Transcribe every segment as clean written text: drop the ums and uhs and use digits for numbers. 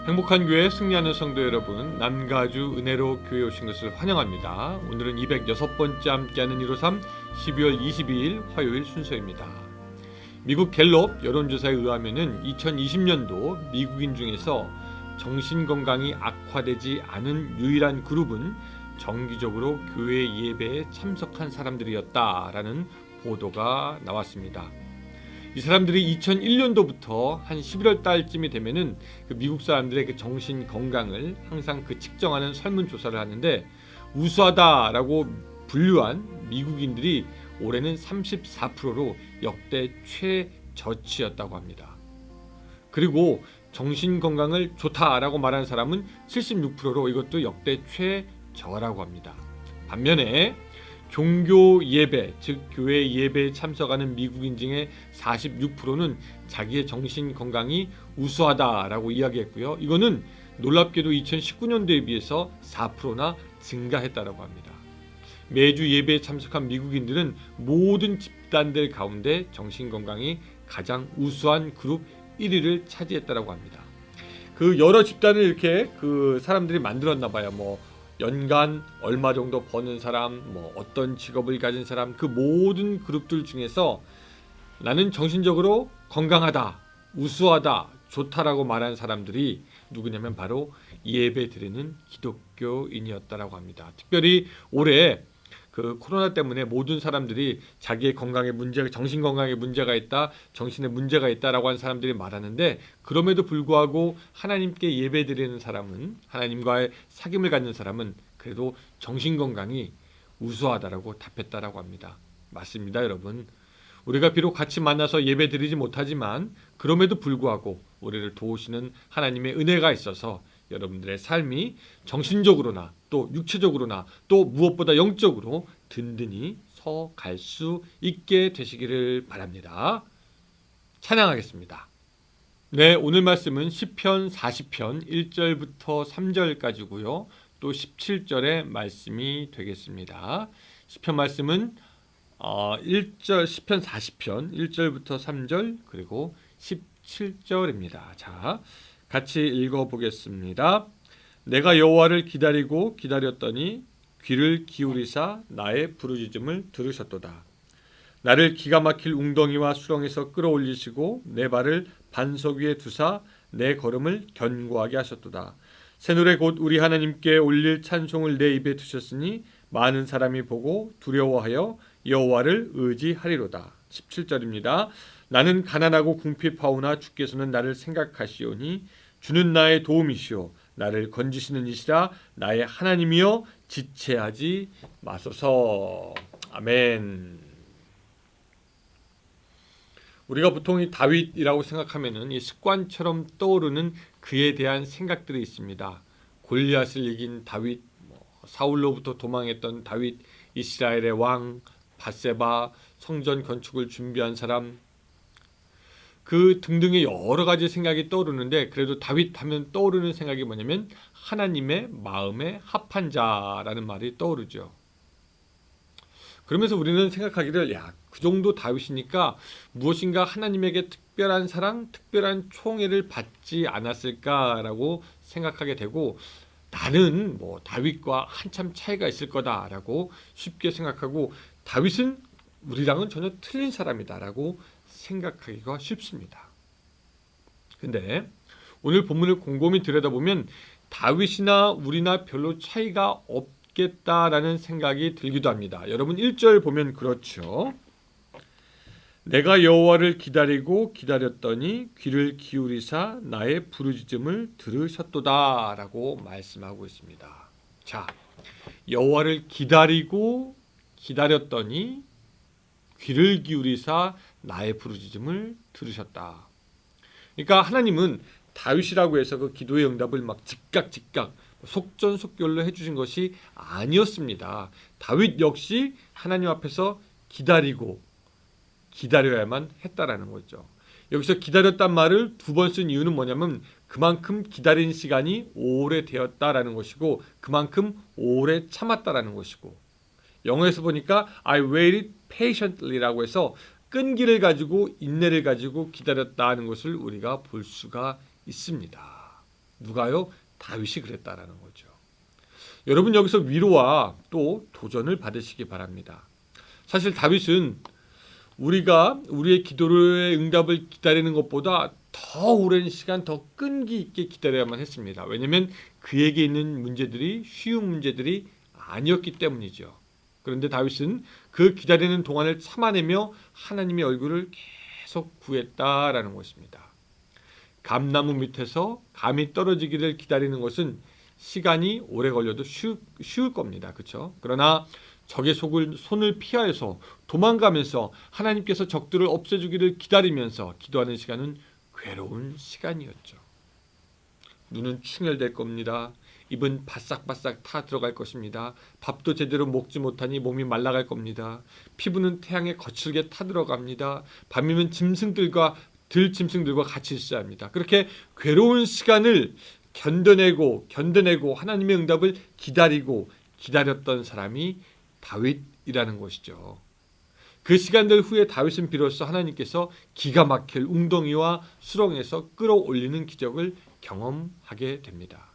행복한 교회 승리하는 성도 여러분, 남가주 은혜로 교회 오신 것을 환영합니다. 오늘은 206번째 함께하는 153 12월 22일 화요일 순서입니다. 미국 갤럽 여론조사에 의하면 2020년도 미국인 중에서 정신건강이 악화되지 않은 유일한 그룹은 정기적으로 교회 예배에 참석한 사람들이었다라는 보도가 나왔습니다. 이 사람들이 2001년도부터 한 11월 달쯤이 되면은 그 미국 사람들의 그 정신 건강을 항상 그 측정하는 설문조사를 하는데 우수하다라고 분류한 미국인들이 올해는 34%로 역대 최저치였다고 합니다. 그리고 정신 건강을 좋다라고 말하는 사람은 76%로 이것도 역대 최저라고 합니다. 반면에 종교 예배, 즉 교회 예배에 참석하는 미국인 중에 46%는 자기의 정신 건강이 우수하다라고 이야기했고요. 이거는 놀랍게도 2019년도에 비해서 4%나 증가했다라고 합니다. 매주 예배에 참석한 미국인들은 모든 집단들 가운데 정신 건강이 가장 우수한 그룹 1위를 차지했다라고 합니다. 그 여러 집단을 이렇게 그 사람들이 만들었나 봐요. 연간 얼마 정도 버는 사람, 어떤 직업을 가진 사람, 그 모든 그룹들 중에서 나는 정신적으로 건강하다, 우수하다, 좋다라고 말하는 사람들이 누구냐면 바로 예배 드리는 기독교인이었다라고 합니다. 특별히 올해 그 코로나 때문에 모든 사람들이 자기의 건강에 문제가, 정신 건강에 문제가 있다, 정신에 문제가 있다라고 하는 사람들이 많았는데 그럼에도 불구하고 하나님께 예배드리는 사람은, 하나님과의 사귐을 갖는 사람은 그래도 정신 건강이 우수하다라고 답했다라고 합니다. 맞습니다, 여러분. 우리가 비록 같이 만나서 예배드리지 못하지만 그럼에도 불구하고 우리를 도우시는 하나님의 은혜가 있어서 여러분들의 삶이 정신적으로나 또 육체적으로나 또 무엇보다 영적으로 든든히 서갈 수 있게 되시기를 바랍니다. 찬양하겠습니다. 네, 오늘 말씀은 시편 40편 1절부터 3절까지고요. 또 17절의 말씀이 되겠습니다. 시편 말씀은 시편 40편 1절부터 3절 그리고 17절입니다. 자, 같이 읽어보겠습니다. 내가 여호와를 기다리고 기다렸더니 귀를 기울이사 나의 부르짖음을 들으셨도다. 나를 기가 막힐 웅덩이와 수렁에서 끌어올리시고 내 발을 반석 위에 두사 내 걸음을 견고하게 하셨도다. 새노래 곧 우리 하나님께 올릴 찬송을 내 입에 두셨으니 많은 사람이 보고 두려워하여 여호와를 의지하리로다. 17절입니다. 나는 가난하고 궁핍하오나 주께서는 나를 생각하시오니 주는 나의 도움이시오 나를 건지시는 이시라 나의 하나님이여 지체하지 마소서. 아멘. 우리가 보통 이 다윗이라고 생각하면은 이 습관처럼 떠오르는 그에 대한 생각들이 있습니다. 골리앗을 이긴 다윗, 사울로부터 도망했던 다윗, 이스라엘의 왕, 밧세바, 성전 건축을 준비한 사람, 그 등등의 여러 가지 생각이 떠오르는데 그래도 다윗 하면 떠오르는 생각이 뭐냐면 하나님의 마음에 합한 자라는 말이 떠오르죠. 그러면서 우리는 생각하기를 그 정도 다윗이니까 무엇인가 하나님에게 특별한 사랑, 특별한 총애를 받지 않았을까라고 생각하게 되고 나는 다윗과 한참 차이가 있을 거다라고 쉽게 생각하고 다윗은 우리랑은 전혀 틀린 사람이다라고 생각하기가 쉽습니다. 근데 오늘 본문을 곰곰이 들여다보면 다윗이나 우리나 별로 차이가 없겠다라는 생각이 들기도 합니다. 여러분 1절 보면 그렇죠. 내가 여호와를 기다리고 기다렸더니 귀를 기울이사 나의 부르짖음을 들으셨도다 라고 말씀하고 있습니다. 자, 여호와를 기다리고 기다렸더니 귀를 기울이사 나의 부르짖음을 들으셨다. 그러니까 하나님은 다윗이라고 해서 그 기도의 응답을 막 즉각 속전속결로 해주신 것이 아니었습니다. 다윗 역시 하나님 앞에서 기다려야만 했다라는 거죠. 여기서 기다렸단 말을 두 번 쓴 이유는 뭐냐면 그만큼 기다린 시간이 오래되었다라는 것이고 그만큼 오래 참았다라는 것이고 영어에서 보니까 I waited patiently라고 해서 끈기를 가지고 인내를 가지고 기다렸다 하는 것을 우리가 볼 수가 있습니다. 누가요? 다윗이 그랬다라는 거죠. 여러분 여기서 위로와 또 도전을 받으시기 바랍니다. 사실 다윗은 우리가 우리의 기도의 응답을 기다리는 것보다 더 오랜 시간 더 끈기 있게 기다려야만 했습니다. 왜냐하면 그에게 있는 문제들이 쉬운 문제들이 아니었기 때문이죠. 그런데 다윗은 그 기다리는 동안을 참아내며 하나님의 얼굴을 계속 구했다라는 것입니다. 감나무 밑에서 감이 떨어지기를 기다리는 것은 시간이 오래 걸려도 쉬울 겁니다. 그렇죠? 그러나 적의 손을 피하여서 도망가면서 하나님께서 적들을 없애주기를 기다리면서 기도하는 시간은 괴로운 시간이었죠. 눈은 충혈될 겁니다. 입은 바싹바싹 타 들어갈 것입니다. 밥도 제대로 먹지 못하니 몸이 말라갈 겁니다. 피부는 태양에 거칠게 타 들어갑니다. 밤이면 들짐승들과 같이 있어야 합니다. 그렇게 괴로운 시간을 견뎌내고 하나님의 응답을 기다렸던 사람이 다윗이라는 것이죠. 그 시간들 후에 다윗은 비로소 하나님께서 기가 막힐 웅덩이와 수렁에서 끌어올리는 기적을 경험하게 됩니다.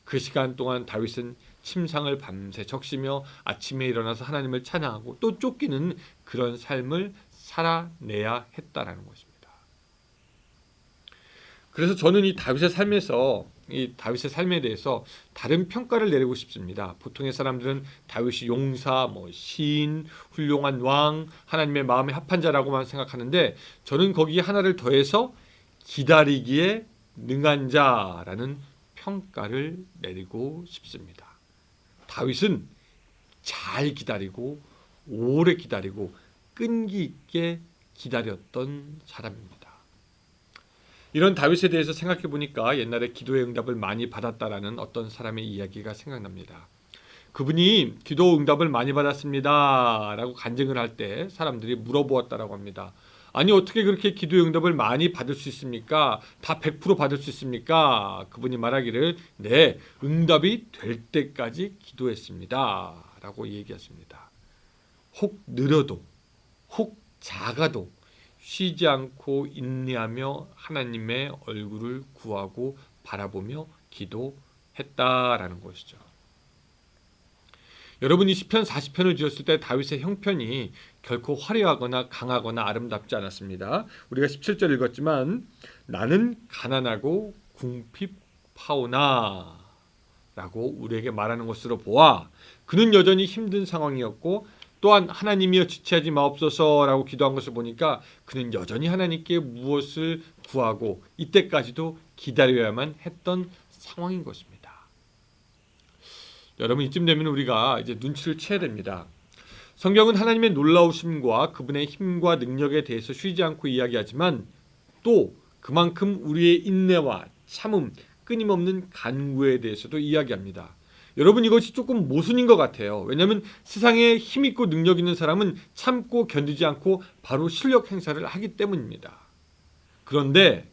그 시간 동안 다윗은 침상을 밤새 적시며 아침에 일어나서 하나님을 찬양하고 또 쫓기는 그런 삶을 살아내야 했다라는 것입니다. 그래서 저는 이 다윗의 삶에 대해서 다른 평가를 내리고 싶습니다. 보통의 사람들은 다윗이 용사, 시인, 훌륭한 왕, 하나님의 마음에 합한 자라고만 생각하는데 저는 거기에 하나를 더해서 기다리기에 능한 자라는 평가를 내리고 싶습니다. 다윗은 잘 기다리고 오래 기다리고 끈기 있게 기다렸던 사람입니다. 이런 다윗에 대해서 생각해 보니까 옛날에 기도의 응답을 많이 받았다라는 어떤 사람의 이야기가 생각납니다. 그분이 기도 응답을 많이 받았습니다 라고 간증을 할 때 사람들이 물어보았다라고 합니다. 아니 어떻게 그렇게 기도의 응답을 많이 받을 수 있습니까? 다 100% 받을 수 있습니까? 그분이 말하기를 네, 응답이 될 때까지 기도했습니다 라고 얘기했습니다. 혹 느려도 혹 작아도 쉬지 않고 인내하며 하나님의 얼굴을 구하고 바라보며 기도했다라는 것이죠. 여러분이 시편 40편을 지었을 때 다윗의 형편이 결코 화려하거나 강하거나 아름답지 않았습니다. 우리가 17절 읽었지만 나는 가난하고 궁핍하오나 라고 우리에게 말하는 것으로 보아 그는 여전히 힘든 상황이었고 또한 하나님이여 지체하지 마옵소서라고 기도한 것을 보니까 그는 여전히 하나님께 무엇을 구하고 이때까지도 기다려야만 했던 상황인 것입니다. 여러분 이쯤 되면 우리가 이제 눈치를 채야 됩니다. 성경은 하나님의 놀라우심과 그분의 힘과 능력에 대해서 쉬지 않고 이야기하지만 또 그만큼 우리의 인내와 참음, 끊임없는 간구에 대해서도 이야기합니다. 여러분 이것이 조금 모순인 것 같아요. 왜냐하면 세상에 힘있고 능력 있는 사람은 참고 견디지 않고 바로 실력 행사를 하기 때문입니다. 그런데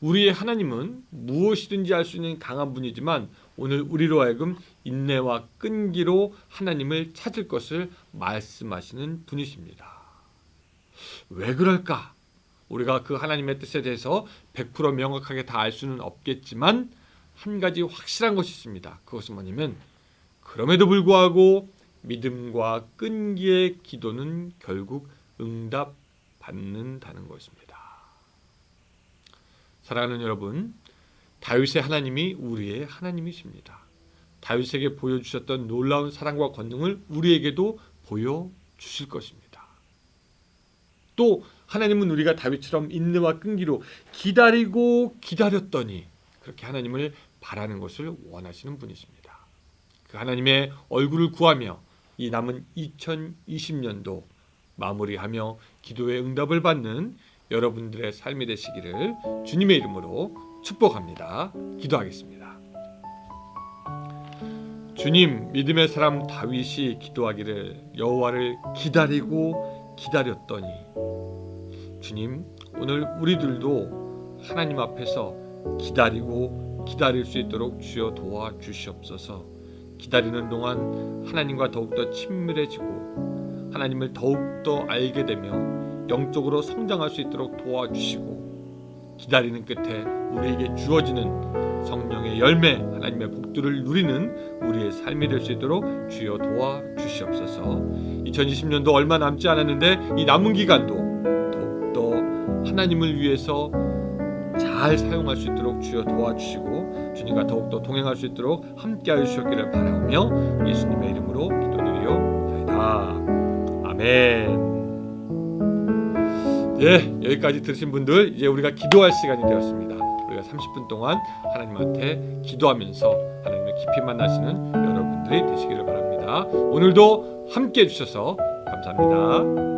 우리의 하나님은 무엇이든지 할 수 있는 강한 분이지만 오늘 우리로 하여금 인내와 끈기로 하나님을 찾을 것을 말씀하시는 분이십니다. 왜 그럴까? 우리가 그 하나님의 뜻에 대해서 100% 명확하게 다 알 수는 없겠지만 한 가지 확실한 것이 있습니다. 그것은 뭐냐면 그럼에도 불구하고 믿음과 끈기의 기도는 결국 응답받는다는 것입니다. 사랑하는 여러분, 다윗의 하나님이 우리의 하나님이십니다. 다윗에게 보여주셨던 놀라운 사랑과 권능을 우리에게도 보여주실 것입니다. 또 하나님은 우리가 다윗처럼 인내와 끈기로 기다렸더니 그렇게 하나님을 바라는 것을 원하시는 분이십니다. 그 하나님의 얼굴을 구하며 이 남은 2020년도 마무리하며 기도의 응답을 받는 여러분들의 삶이 되시기를 주님의 이름으로 축복합니다. 기도하겠습니다. 주님, 믿음의 사람 다윗이 기도하기를 여호와를 기다리고 기다렸더니 주님, 오늘 우리들도 하나님 앞에서 기다리고 기다릴 수 있도록 주여 도와주시옵소서. 기다리는 동안 하나님과 더욱더 친밀해지고 하나님을 더욱더 알게 되며 영적으로 성장할 수 있도록 도와주시고 기다리는 끝에 우리에게 주어지는 성령의 열매 하나님의 복들을 누리는 우리의 삶이 될 수 있도록 주여 도와주시옵소서. 2020년도 얼마 남지 않았는데 이 남은 기간도 더욱더 하나님을 위해서 잘 사용할 수 있도록 주여 도와주시고 주님과 더욱더 동행할 수 있도록 함께하여 주셨기를 바라오며 예수님의 이름으로 기도드리옵나이다. 아멘. 네, 여기까지 들으신 분들 이제 우리가 기도할 시간이 되었습니다. 우리가 30분 동안 하나님한테 기도하면서 하나님을 깊이 만나시는 여러분들이 되시기를 바랍니다. 오늘도 함께 해주셔서 감사합니다.